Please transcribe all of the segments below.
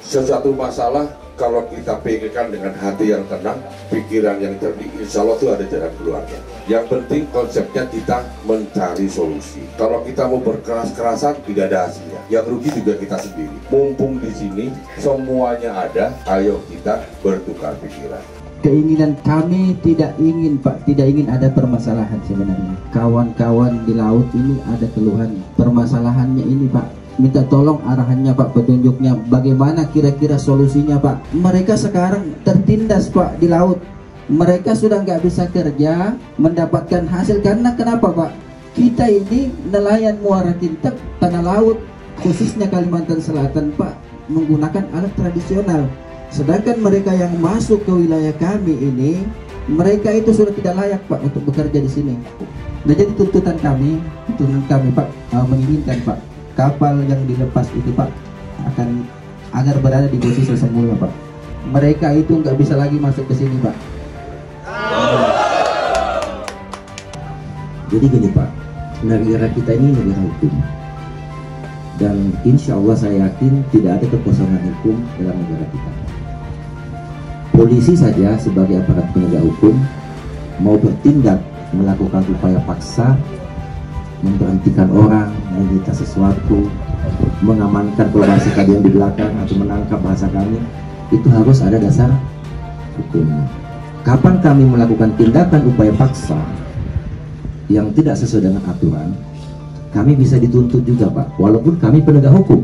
Sesuatu masalah kalau kita pikirkan dengan hati yang tenang, pikiran yang jernih, insya Allah itu ada jalan keluarnya. Yang penting konsepnya kita mencari solusi. Kalau kita mau berkeras-kerasan, tidak ada hasilnya. Yang rugi juga kita sendiri. Mumpung di sini semuanya ada, ayo kita bertukar pikiran. Keinginan kami tidak ingin Pak, tidak ingin ada permasalahan sebenarnya. Kawan-kawan di laut ini ada keluhan. Permasalahannya ini Pak, minta tolong arahannya Pak, petunjuknya bagaimana kira-kira solusinya Pak. Mereka sekarang tertindas Pak di laut. Mereka sudah nggak bisa kerja, mendapatkan hasil karena kenapa Pak? Kita ini nelayan muara tintek tanah laut, khususnya Kalimantan Selatan Pak, menggunakan alat tradisional. Sedangkan mereka yang masuk ke wilayah kami ini, mereka itu sudah tidak layak Pak untuk bekerja di sini. Nah, jadi tuntutan kami Pak, menginginkan Pak, kapal yang dilepas itu Pak akan agar berada di posisi semula Pak. Mereka itu nggak bisa lagi masuk ke sini Pak. Jadi gini Pak, negara kita ini negara hukum, dan insya Allah saya yakin tidak ada kekosongan hukum dalam negara kita. Polisi saja sebagai aparat penegak hukum mau bertindak melakukan upaya paksa, memberhentikan orang, menyita sesuatu, mengamankan formasi tadi yang di belakang atau menangkap bahasa kami, itu harus ada dasar hukumnya. Kapan kami melakukan tindakan upaya paksa yang tidak sesuai dengan aturan, kami bisa dituntut juga Pak, walaupun kami penegak hukum.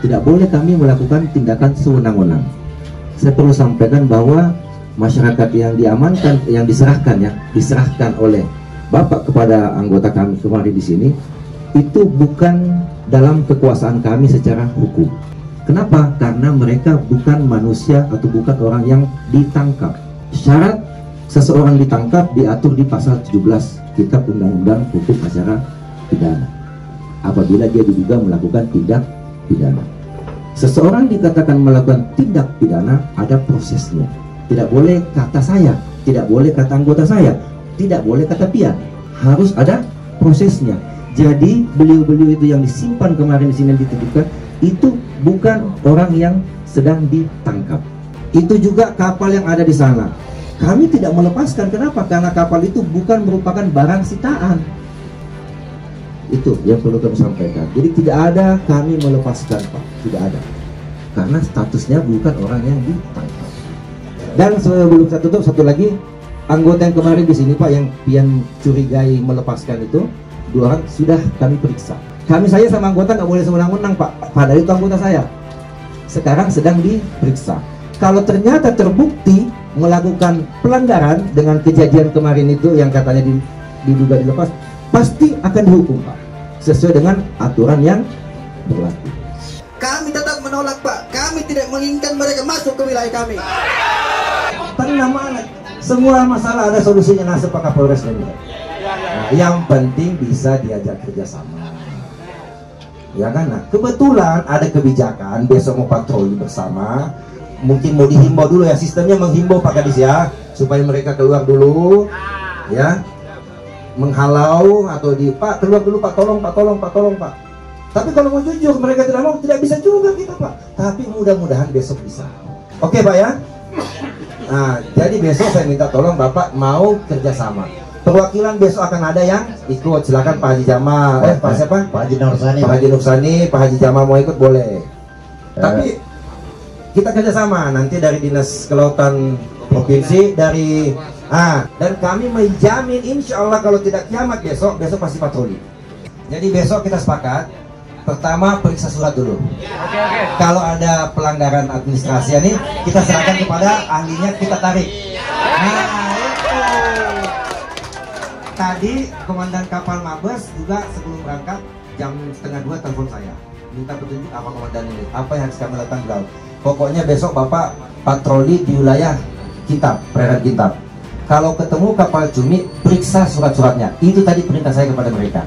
Tidak boleh kami melakukan tindakan sewenang-wenang. Saya perlu sampaikan bahwa masyarakat yang diamankan, yang diserahkan oleh Bapak kepada anggota kami kemarin di sini, itu bukan dalam kekuasaan kami secara hukum. Kenapa? Karena mereka bukan manusia atau bukan orang yang ditangkap. Syarat seseorang ditangkap diatur di pasal 17 Kitab Undang-Undang Hukum Acara Pidana. Apabila dia diduga melakukan tindak pidana. Seseorang dikatakan melakukan tindak pidana, ada prosesnya. Tidak boleh kata saya, tidak boleh kata anggota saya, tidak boleh kata pihak. Harus ada prosesnya. Jadi beliau-beliau itu yang disimpan kemarin di sini ditunjukkan, itu bukan orang yang sedang ditangkap. Itu juga kapal yang ada di sana. Kami tidak melepaskan. Kenapa? Karena kapal itu bukan merupakan barang sitaan. Itu yang perlu kami sampaikan. Jadi tidak ada kami melepaskan Pak, tidak ada. Karena statusnya bukan orang yang ditangkap. Dan sebelum saya tutup, satu lagi, anggota yang kemarin di sini Pak yang curigai melepaskan itu, 2 orang sudah kami periksa. Saya sama anggota nggak boleh sewenang-wenang Pak. Padahal itu anggota saya. Sekarang sedang diperiksa. Kalau ternyata terbukti melakukan pelanggaran dengan kejadian kemarin itu yang katanya diduga dilepas, pasti akan dihukum Pak, sesuai dengan aturan yang berlaku. Kami tetap menolak Pak, kami tidak menginginkan mereka masuk ke wilayah kami. Tenang mana, semua masalah ada solusinya. Nasib Pak Kapolres ini. Nah, yang penting bisa diajak kerjasama. Ya kan? Nah, kebetulan ada kebijakan besok mau patroli bersama. Mungkin mau dihimbau dulu ya, sistemnya menghimbau Pak Kadis ya, supaya mereka keluar dulu ya, menghalau atau Pak keluar dulu Pak, tolong Pak. Tapi kalau mau jujur mereka tidak mau, tidak bisa juga kita Pak. Tapi mudah-mudahan besok bisa. Oke Pak ya. Nah, jadi besok saya minta tolong Bapak mau kerjasama. Perwakilan besok akan ada yang ikut, silakan Pak Haji Jamal, Pak siapa? Pak Haji Nursani, Pak Haji Jamal mau ikut boleh. Tapi kita kerjasama nanti dari Dinas Kelautan Provinsi, dari dan kami menjamin insya Allah kalau tidak kiamat besok pasti patroli. Jadi besok kita sepakat, pertama periksa surat dulu. Kalau ada pelanggaran administrasi ini kita serahkan kepada ahlinya, kita tarik. Nah itu tadi komandan kapal Mabes juga sebelum berangkat jam 1:30 telepon saya, minta petunjuk apa komandan ini, apa yang harus kami lakukan di laut. Pokoknya besok Bapak patroli di wilayah Kintab, perairan Kintab. Kalau ketemu kapal cumi, periksa surat-suratnya. Itu tadi perintah saya kepada mereka.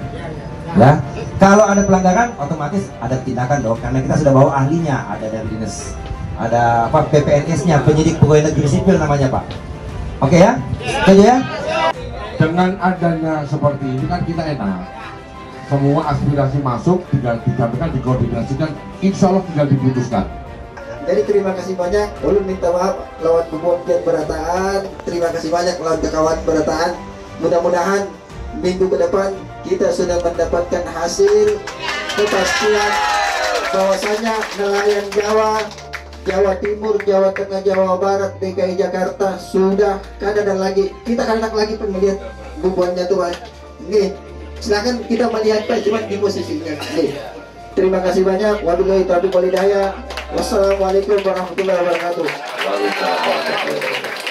Ya, kalau ada pelanggaran, otomatis ada tindakan dong. Karena kita sudah bawa ahlinya, ada dari dinas, ada apa PPNS-nya, penyidik pegawai negeri sipil namanya Pak. Oke ya, setuju ya? Dengan adanya seperti ini kan kita enak. semua aspirasi masuk, tinggal disampaikan, dikoordinasikan, insya Allah tinggal diputuskan. Jadi terima kasih banyak. Ulun minta maaf lawan Bubuan Berataan. Terima kasih banyak lawan kawan Berataan. Mudah-mudahan minggu ke depan kita sudah mendapatkan hasil kepastian bahwasanya nelayan Jawa, Jawa Timur, Jawa Tengah, Jawa Barat, DKI Jakarta sudah kada ada lagi. Kita kada lagi pemilihan Bubuannya tuh, Pak. Nih, silakan kita melihat Pak, cuma di posisinya. Nih. Terima kasih banyak. Wabillahi taufiq wal hidayah. Wassalamualaikum warahmatullahi wabarakatuh. Waalaikumsalam.